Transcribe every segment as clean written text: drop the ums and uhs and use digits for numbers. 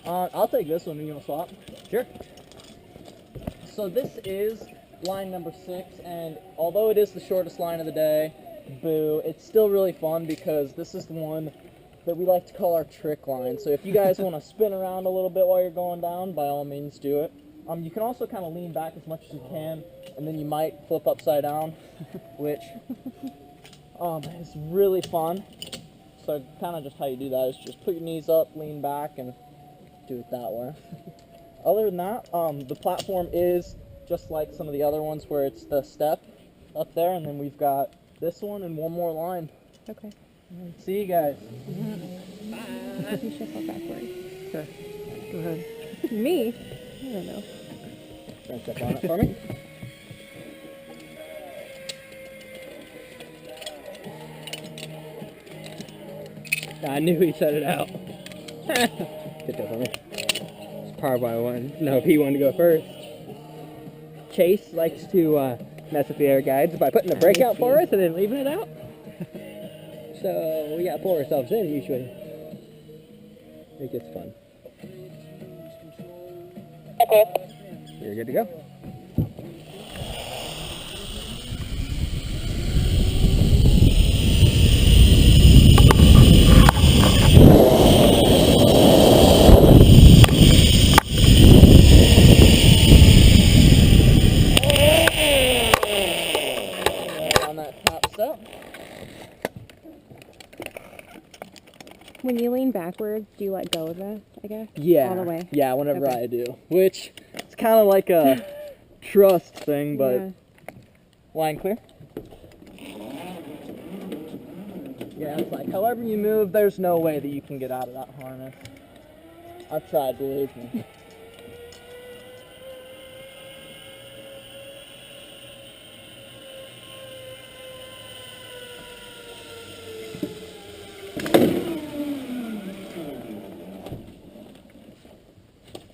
I'll take this one. You want to swap? Sure. So this is line number 6, and although it is the shortest line of the day, boo, it's still really fun because this is the one that we like to call our trick line. So if you guys want to spin around a little bit while you're going down, by all means do it. You can also kind of lean back as much as you can, and then you might flip upside down, which is really fun. So kind of just how you do that is just put your knees up, lean back, and do it that way. Other than that, the platform is just like some of the other ones where it's the step up there, and then we've got this one and one more line. Okay. See you guys. Bye. You shuffle backwards. Okay. Go ahead. Me? I don't know. Try and step on it for me. I knew he set it out. Get that for me. It's part of why I wanted to know if he wanted to go first. Chase likes to mess with the air guides by putting the brake out for us and then leaving it out. So we gotta pull ourselves in usually. Make this fun. Okay. You're good to go. On that top step. When you lean backwards, do you let go of it, I guess? Yeah. All the way? Yeah, whenever Okay. I do. Which, it's kind of like a trust thing, but Yeah. line clear. Yeah, it's like however you move, there's no way that you can get out of that harness. I've tried, believe me.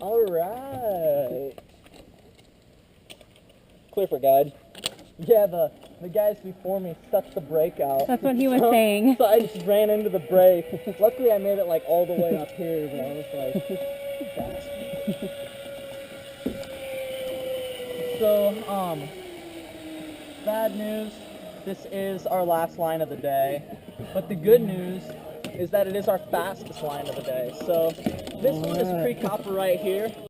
Alright. Clipper guide. Yeah, the guys before me sucked the brake out. That's what he was saying. So I just ran into the brake. Luckily I made it like all the way up here, but I was like, bastard. So, bad news, this is our last line of the day. But the good news is that it is our fastest line of the day. So this one is pre-copyright here.